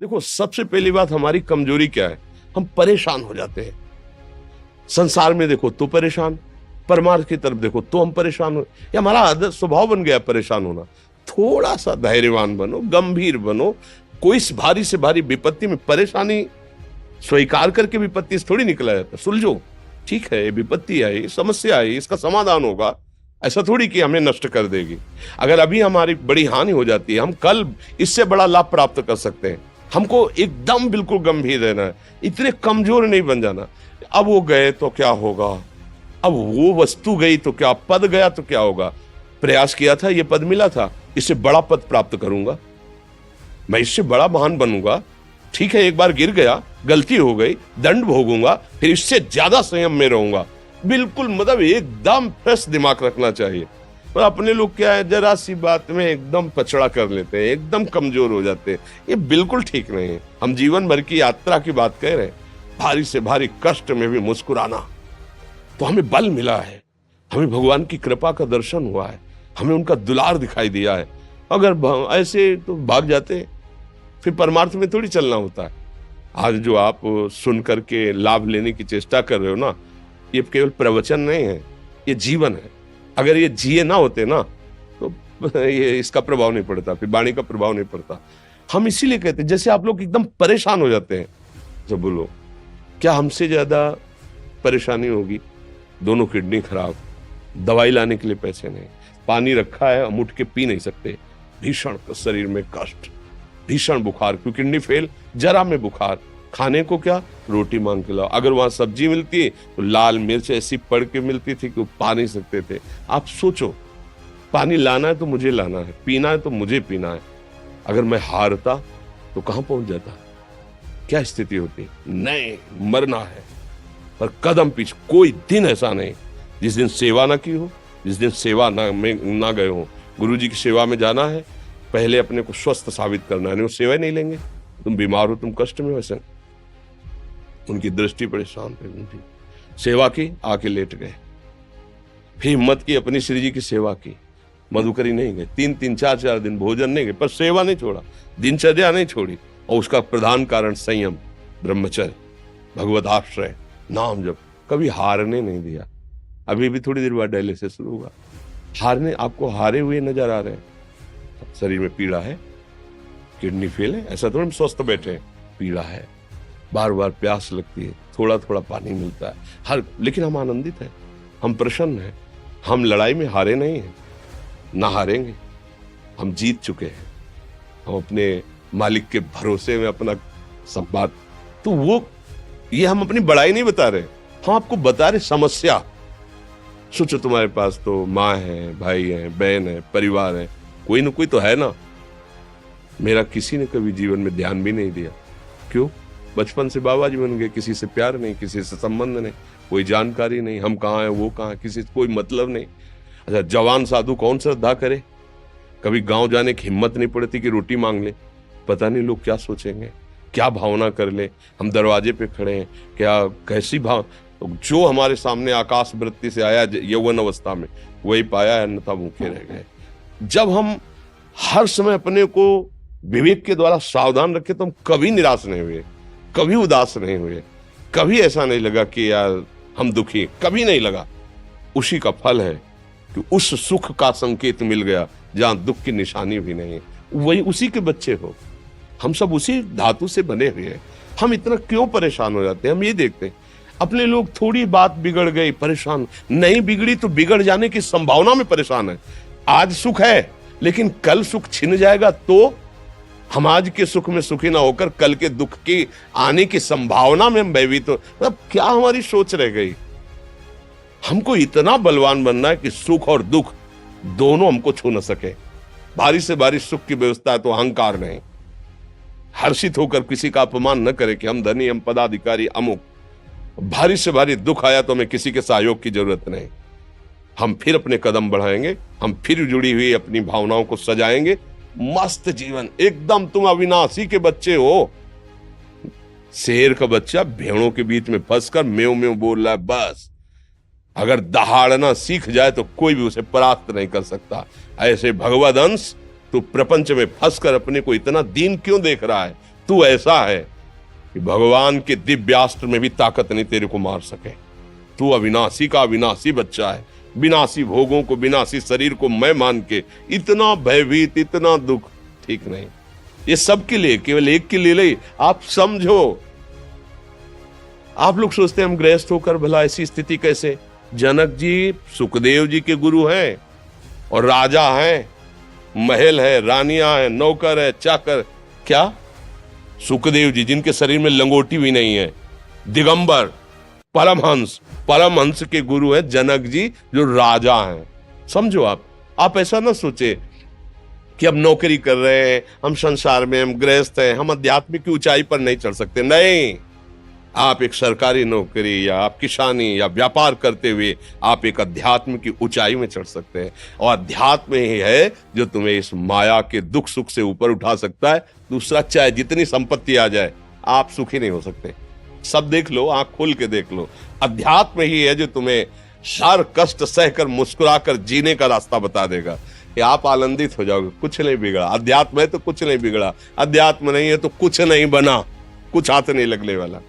देखो, सबसे पहली बात हमारी कमजोरी क्या है? हम परेशान हो जाते हैं। संसार में देखो तो परेशान, परमार्थ की तरफ देखो तो हम परेशान हो, ये हमारा आदत स्वभाव बन गया परेशान होना। थोड़ा सा धैर्यवान बनो, गंभीर बनो। कोई इस भारी से भारी विपत्ति में परेशानी स्वीकार करके विपत्ति से थोड़ी निकला जाता। सुलझो, ठीक है, ये विपत्ति आई, समस्या आई, इसका समाधान होगा। ऐसा थोड़ी कि हमें नष्ट कर देगी। अगर अभी हमारी बड़ी हानि हो जाती है, हम कल इससे बड़ा लाभ प्राप्त कर सकते हैं। हमको एकदम बिल्कुल गंभीर रहना है, इतने कमजोर नहीं बन जाना। अब वो गए तो क्या होगा, अब वो वस्तु गई तो क्या, पद गया तो क्या होगा। प्रयास किया था, ये पद मिला था, इससे बड़ा पद प्राप्त करूंगा, मैं इससे बड़ा महान बनूंगा। ठीक है, एक बार गिर गया, गलती हो गई, दंड भोगूंगा, फिर इससे ज्यादा संयम में रहूंगा। बिल्कुल मतलब एकदम फ्रेश दिमाग रखना चाहिए। पर अपने लोग क्या है, जरा सी बात में एकदम पछड़ा कर लेते हैं, एकदम कमजोर हो जाते हैं। ये बिल्कुल ठीक नहीं है। हम जीवन भर की यात्रा की बात कह रहे हैं, भारी से भारी कष्ट में भी मुस्कुराना, तो हमें बल मिला है, हमें भगवान की कृपा का दर्शन हुआ है, हमें उनका दुलार दिखाई दिया है। अगर ऐसे तो भाग जाते, फिर परमार्थ में थोड़ी चलना होता है। आज जो आप सुन करके लाभ लेने की चेष्टा कर रहे हो ना, ये केवल प्रवचन नहीं है, ये जीवन है। अगर ये जिए ना होते ना, तो ये इसका प्रभाव नहीं पड़ता, फिर वाणी का प्रभाव नहीं पड़ता। हम इसीलिए कहते हैं, जैसे आप लोग एकदम परेशान हो जाते हैं जब बोलो, क्या हमसे ज्यादा परेशानी होगी? दोनों किडनी खराब, दवाई लाने के लिए पैसे नहीं, पानी रखा है हम उठ के पी नहीं सकते, भीषण शरीर में कष्ट, भीषण बुखार, क्योंकि किडनी फेल, जरा में बुखार, खाने को क्या, रोटी मांग के लाओ। अगर वहां सब्जी मिलती है तो लाल मिर्च ऐसी पड़ के मिलती थी कि वो पा नहीं सकते थे। आप सोचो, पानी लाना है तो मुझे लाना है, पीना है तो मुझे पीना है। अगर मैं हारता तो कहां पहुंच जाता, क्या स्थिति होती? नहीं, मरना है, पर कदम पीछे। कोई दिन ऐसा नहीं जिस दिन सेवा ना की हो, जिस दिन सेवा ना गए हो। गुरु जी की सेवा में जाना है, पहले अपने को स्वस्थ साबित करना है, नहीं वो सेवा नहीं लेंगे। तुम बीमार हो, तुम कष्ट में हो, ऐसे उनकी दृष्टि परेशान थे, उनकी सेवा की, आके लेट गए। फिर हिम्मत की, अपनी श्री जी की सेवा की, मधुकरी नहीं गए, 3-3 4-4 दिन भोजन नहीं गए, पर सेवा नहीं छोड़ा, दिनचर्या नहीं छोड़ी। और उसका प्रधान कारण संयम, ब्रह्मचर्य, भगवत आश्रय, नाम जप, कभी हारने नहीं दिया। अभी भी थोड़ी देर बाद डायलिसिस शुरू होगा, हारने, आपको हारे हुए नजर आ रहे हैं। शरीर में पीड़ा है, किडनी फेल है, ऐसा तो हम स्वस्थ बैठे हैं, पीड़ा है, बार बार प्यास लगती है, थोड़ा थोड़ा पानी मिलता है, लेकिन हम आनंदित हैं, हम प्रसन्न हैं। हम लड़ाई में हारे नहीं हैं, ना हारेंगे, हम जीत चुके हैं। हम अपने मालिक के भरोसे में अपना संवाद, तो वो ये हम अपनी बड़ाई नहीं बता रहे, हम आपको बता रहे समस्या। सोचो, तुम्हारे पास तो माँ है, भाई है, बहन है, परिवार है, कोई ना कोई तो है ना। मेरा किसी ने कभी जीवन में ध्यान भी नहीं दिया, क्यों? बचपन से बाबा जी बन गए, किसी से प्यार नहीं, किसी से संबंध नहीं, कोई जानकारी नहीं, हम कहाँ हैं, वो कहाँ है, किसी से कोई मतलब नहीं। अच्छा, जवान साधु कौन श्रद्धा करे? कभी गांव जाने की हिम्मत नहीं पड़ती कि रोटी मांग ले, पता नहीं लोग क्या सोचेंगे, क्या भावना कर ले। हम दरवाजे पे खड़े हैं, क्या कैसी भाव, जो हमारे सामने आकाश वृत्ति से आया यौवन अवस्था में, वही पाया, अन्यथा भूखे रह गए। जब हम हर समय अपने को विवेक के द्वारा सावधान रखे, तो हम कभी निराश नहीं हुए, कभी उदास नहीं हुए, कभी ऐसा नहीं लगा कि यार हम दुखी, कभी नहीं लगा। उसी का फल है कि उस सुख का संकेत मिल गया जहां दुख की निशानी भी नहीं, वही उसी के बच्चे हो। हम सब उसी धातु से बने हुए हैं। हम इतना क्यों परेशान हो जाते हैं? हम ये देखते हैं, अपने लोग थोड़ी बात बिगड़ गई परेशान, नहीं बिगड़ी तो बिगड़ जाने की संभावना में परेशान है। आज सुख है, लेकिन कल सुख छिन जाएगा, तो हम आज के सुख में सुखी ना होकर कल के दुख की आने की संभावना में हम भयभीत हो। मतलब क्या हमारी सोच रह गई? हमको इतना बलवान बनना है कि सुख और दुख दोनों हमको छू न सके। भारी से भारी सुख की व्यवस्था है तो अहंकार नहीं, हर्षित होकर किसी का अपमान न करे कि हम धनी, हम पदाधिकारी, अमुक। भारी से भारी दुख आया तो हमें किसी के सहयोग की जरूरत नहीं, हम फिर अपने कदम बढ़ाएंगे, हम फिर जुड़ी हुई अपनी भावनाओं को सजाएंगे। मस्त जीवन, एकदम तुम अविनाशी के बच्चे हो। शेर का बच्चा भेड़ों के बीच में फंसकर म्यों म्यों बोल रहा है, बस अगर दहाड़ना सीख जाए तो कोई भी उसे परास्त नहीं कर सकता। ऐसे भगवद अंश, तू प्रपंच में फंसकर अपने को इतना दीन क्यों देख रहा है? तू ऐसा है कि भगवान के दिव्यास्त्र में भी ताकत नहीं तेरे को मार सके। तू अविनाशी का अविनाशी बच्चा है। विनाशी भोगों को, विनाशी शरीर को मैं मान के इतना भयभीत, इतना दुख ठीक नहीं। ये सबके लिए, केवल एक के लिए नहीं। आप समझो, आप लोग सोचते हैं हम गृहस्थ होकर भला ऐसी स्थिति कैसे। जनक जी सुखदेव जी के गुरु हैं और राजा हैं, महल है, रानियां हैं, नौकर है, चाकर। क्या सुखदेव जी जिनके शरीर में लंगोटी भी नहीं है, दिगंबर, परमहंस के गुरु हैं जनक जी जो राजा हैं। समझो, आप ऐसा ना सोचे कि हम नौकरी कर रहे हैं, हम संसार में, हम गृहस्थ हैं, हम आध्यात्मिक की ऊंचाई पर नहीं चढ़ सकते। नहीं, आप एक सरकारी नौकरी या आप किसानी या व्यापार करते हुए आप एक अध्यात्म की ऊंचाई में चढ़ सकते हैं। और अध्यात्म ही है जो तुम्हें इस माया के दुख सुख से ऊपर उठा सकता है। दूसरा, चाहे जितनी संपत्ति आ जाए, आप सुखी नहीं हो सकते। सब देख लो, आंख खोल के देख लो। अध्यात्म ही है जो तुम्हें हर कष्ट सहकर मुस्कुराकर जीने का रास्ता बता देगा कि आप आनंदित हो जाओगे। कुछ नहीं बिगड़ा। अध्यात्म है तो कुछ नहीं बिगड़ा, अध्यात्म नहीं है तो कुछ नहीं बना, कुछ हाथ नहीं लगने वाला।